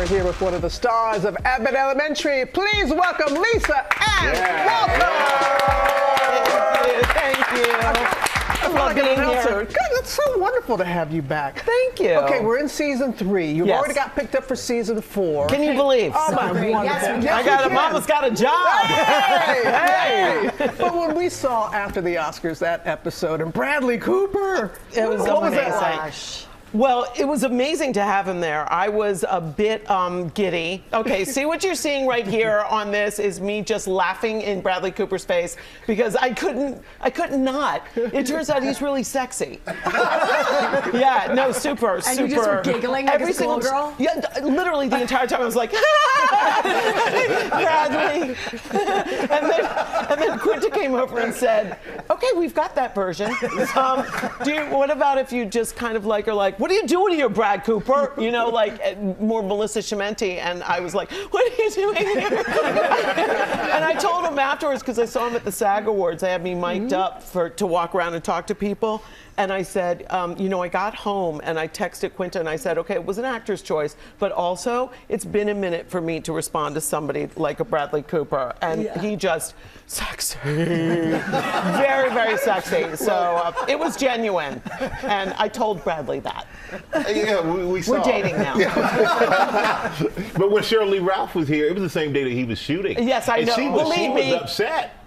We're here with one of the stars of Abbott Elementary. Please welcome Lisa and Walter. Thank you. I feel like an announcer. Good, it's so wonderful to have you back. Thank you. Okay, we're in season 3. You've Yes. already got picked up for season 4. Can you believe? Oh, my wonderful. Yes, Mama's got a job. Hey. But when we saw after the Oscars that episode and Bradley Cooper, It was what was amazing. that like? Well, it was amazing to have him there. I was a bit giddy. Okay, see what you're seeing right here on this is me just laughing in Bradley Cooper's face because I couldn't not. It turns out he's really sexy. Yeah, no, super. And you just were giggling like a schoolgirl? Yeah, literally the entire time I was like, Bradley. and then Quinta came over and said, okay, we've got that version. What about if you just kind of like are like, what are you doing here, Brad Cooper? You know, like more Melissa Chimenti. And I was like, what are you doing here? And I told him afterwards, because I saw him at the SAG Awards, they had me mic'd up to walk around and talk to people. And I said, I got home and I texted Quinta and I said, okay, it was an actor's choice, but also it's been a minute for me to respond to somebody like a Bradley Cooper. And he just, sexy. Very, very sexy. So it was genuine. And I told Bradley that. Yeah, we saw. We're dating now. But when Sheryl Lee Ralph was here, it was the same day that he was shooting. Yes, I know. And she was upset.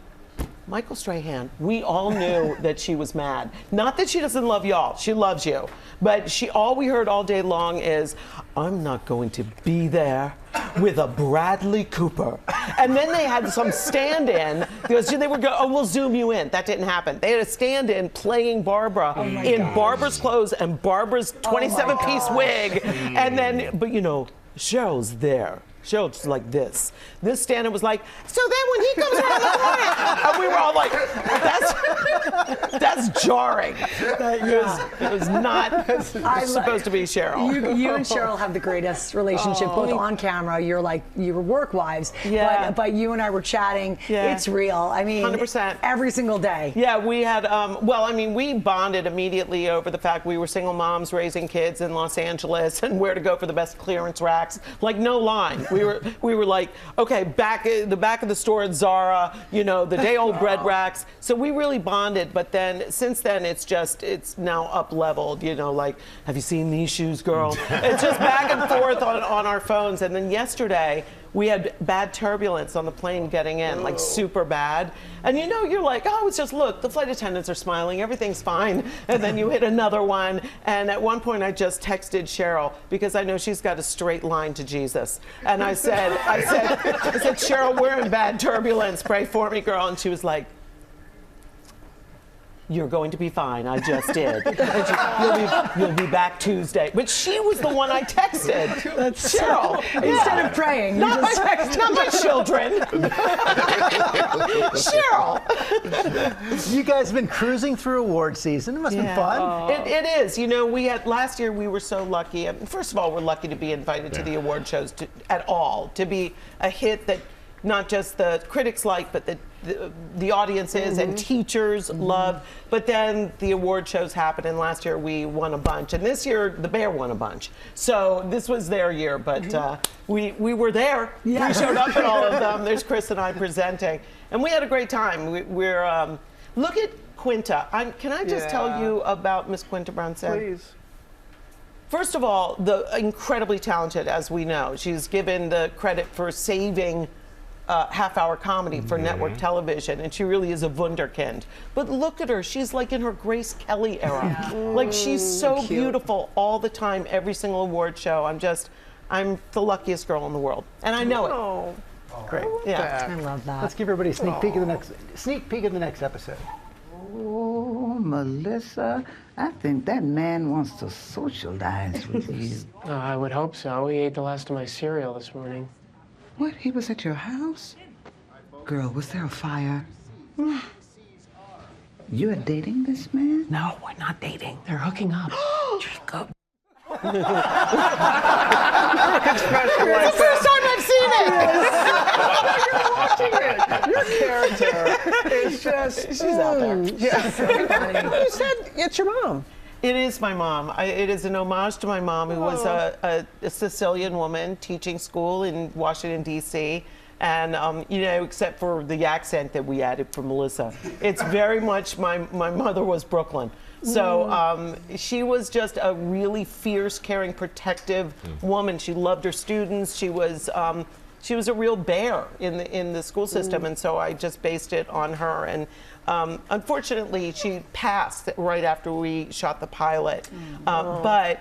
Michael Strahan, we all knew that she was mad. Not that she doesn't love y'all, she loves you. But all we heard all day long is, I'm not going to be there with a Bradley Cooper. And then they had some stand-in, because they were going, we'll zoom you in. That didn't happen. They had a stand-in playing Barbara in Barbara's clothes and Barbara's 27-piece wig. And then, but Cheryl's there. Cheryl's like this. This stand-in was like, so then when he comes around the corner, and we were all like, that's jarring. It was not supposed to be Sheryl. You and Sheryl have the greatest relationship, both on camera. You're work wives. Yeah. But you and I were chatting. Yeah. It's real. I mean, 100%. Every single day. Yeah, we had, we bonded immediately over the fact we were single moms raising kids in Los Angeles and where to go for the best clearance racks. Like, no line. We were like, okay, the back of the store at Zara, the day-old bread racks. So we really bonded. But then, since then, it's now up-leveled. Like, have you seen these shoes, girl? It's just back and forth on our phones. And then yesterday, we had bad turbulence on the plane getting in, like super bad. And you're like, oh, it's just, look, the flight attendants are smiling, everything's fine. And then you hit another one. And at one point I just texted Sheryl because I know she's got a straight line to Jesus. And I said, Sheryl, we're in bad turbulence, pray for me, girl. And she was like, you're going to be fine. I just did. You'll be back Tuesday. But she was the one I texted. That's Sheryl. Instead of praying. Not my children. Cheryl. You guys have been cruising through award season. It must have been fun. It is. Last year we were so lucky. First of all, we're lucky to be invited to the award shows at all, to be a hit that not just the critics like, but the audiences and teachers love. But then the award shows happen, and last year we won a bunch, and this year the Bear won a bunch. So this was their year, but we were there. Yeah. We showed up at all of them. There's Chris and I presenting, and we had a great time. We're look at Quinta. Can I just tell you about Miss Quinta Brunson? Please. First of all, incredibly talented, as we know. She's given the credit for saving half-hour comedy for network television, and she really is a wunderkind. But look at her. She's like in her Grace Kelly era. Like, she's so beautiful all the time, every single award show. I'm the luckiest girl in the world, and I know it. Great. I love that. Let's give everybody a sneak peek of the next episode. Oh, Melissa, I think that man wants to socialize with you. Oh, I would hope so. He ate the last of my cereal this morning. What? He was at your house? Girl, was there a fire? You're dating this man? No, we're not dating. They're hooking up. Jacob. Expression like It's the first time I've seen it. Your character is just, she's out there. Yeah. You said it's your mom. It is my mom. It is an homage to my mom, who was a Sicilian woman teaching school in Washington, D.C. And, you know, except for the accent that we added for Melissa, it's very much my mother was Brooklyn. So she was just a really fierce, caring, protective woman. She loved her students. She was a real bear in the school system, and so I just based it on her. And unfortunately, she passed right after we shot the pilot. But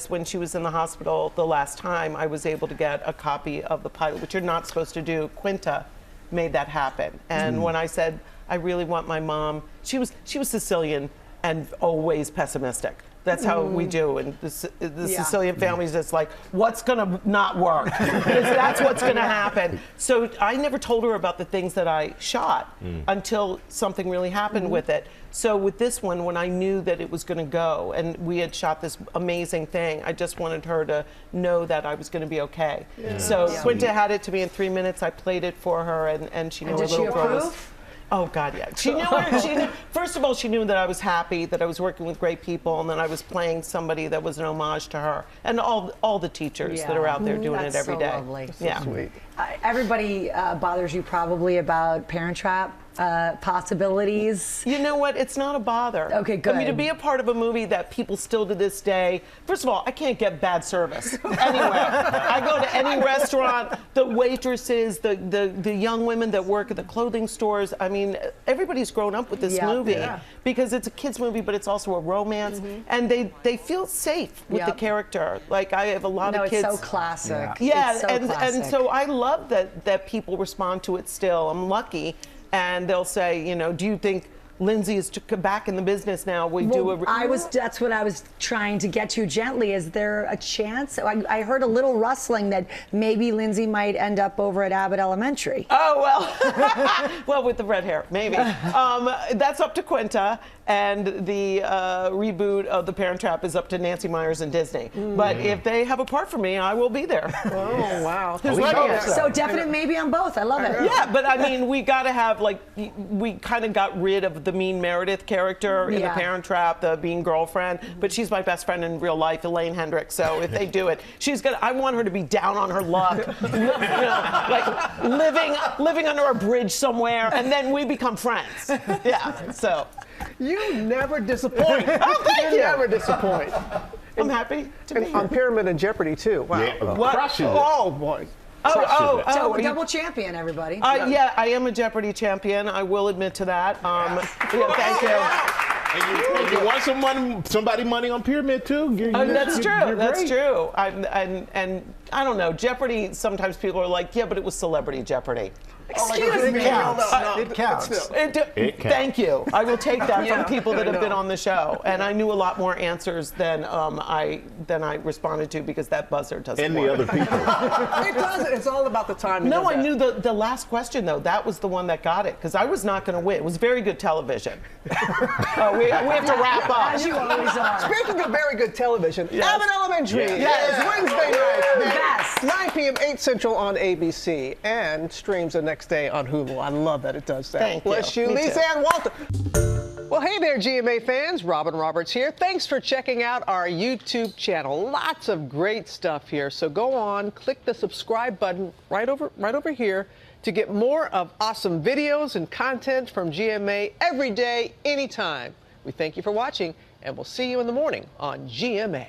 when she was in the hospital the last time, I was able to get a copy of the pilot, which you're not supposed to do. Quinta made that happen. And when I said, I really want my mom, she was Sicilian and always pessimistic. That's how we do. And the Sicilian family is just like, what's going to not work? Because that's what's going to happen. So I never told her about the things that I shot until something really happened with it. So with this one, when I knew that it was going to go and we had shot this amazing thing, I just wanted her to know that I was going to be okay. So Quinta had it to me in 3 minutes. I played it for her, and she knew her little girl was... Oh, God, yeah. She knew, first of all, she knew that I was happy, that I was working with great people, and that I was playing somebody that was an homage to her. And all the teachers that are out there doing it every day. Lovely. Yeah. Sweet. Everybody bothers you probably about Parent Trap possibilities. You know what? It's not a bother. Okay, good. I mean, to be a part of a movie that people still to this day, first of all, I can't get bad service anywhere. I go to any restaurant, the waitresses, the young women that work at the clothing stores. I mean, everybody's grown up with this movie because it's a kids movie, but it's also a romance, and they feel safe with the character. Like, I have a lot of kids. It's so classic. Yeah, it's so and classic. so I love that people respond to it still. I'm lucky. And they'll say, you know, do you think Lindsay is back in the business now? That's what I was trying to get to gently. Is there a chance? I heard a little rustling that maybe Lindsay might end up over at Abbott Elementary. Oh, well, well, with the red hair, maybe. That's up to Quinta, and the reboot of The Parent Trap is up to Nancy Meyers and Disney. But if they have a part for me, I will be there. Oh, wow. So definite maybe on both. I love it. Yeah, but I mean, we got to have, like, we kind of got rid of the mean Meredith character in The Parent Trap, the mean girlfriend, but she's my best friend in real life, Elaine Hendricks. So if they do it, I want her to be down on her luck, you know, like living under a bridge somewhere, and then we become friends. Yeah, so. You never disappoint. Oh, thank you. Never disappoint. I'm happy to be And on here. Pyramid and Jeopardy, too. Wow. Yeah, What? crushing it. Oh, boy. Double champion, everybody. Yeah, I am a Jeopardy champion. I will admit to that. Yeah, thank you. And you want somebody money on Pyramid too? That's true. That's great. true. And I don't know. Jeopardy. Sometimes people are like, yeah, but it was Celebrity Jeopardy. Excuse me. It counts. It counts. Thank you. I will take that from people that have been on the show. And I knew a lot more answers than I responded to because that buzzer doesn't And work. the other people. It doesn't. It's all about the timing. No, of I that. knew the last question, though. That was the one that got it, because I was not going to win. It was very good television. We have to wrap up. As you always are. Speaking of very good television, Abbott Elementary Yes. is Wednesday night, Yes. 9 p.m., 8 Central on ABC, and streams the next day on Hulu. I love that it does that. Thank you. Bless you, Me Lisa too. Ann Walter. Well, hey there, GMA fans. Robin Roberts here. Thanks for checking out our YouTube channel. Lots of great stuff here. So go on, click the subscribe button right over here to get more of awesome videos and content from GMA every day, anytime. We thank you for watching, and we'll see you in the morning on GMA.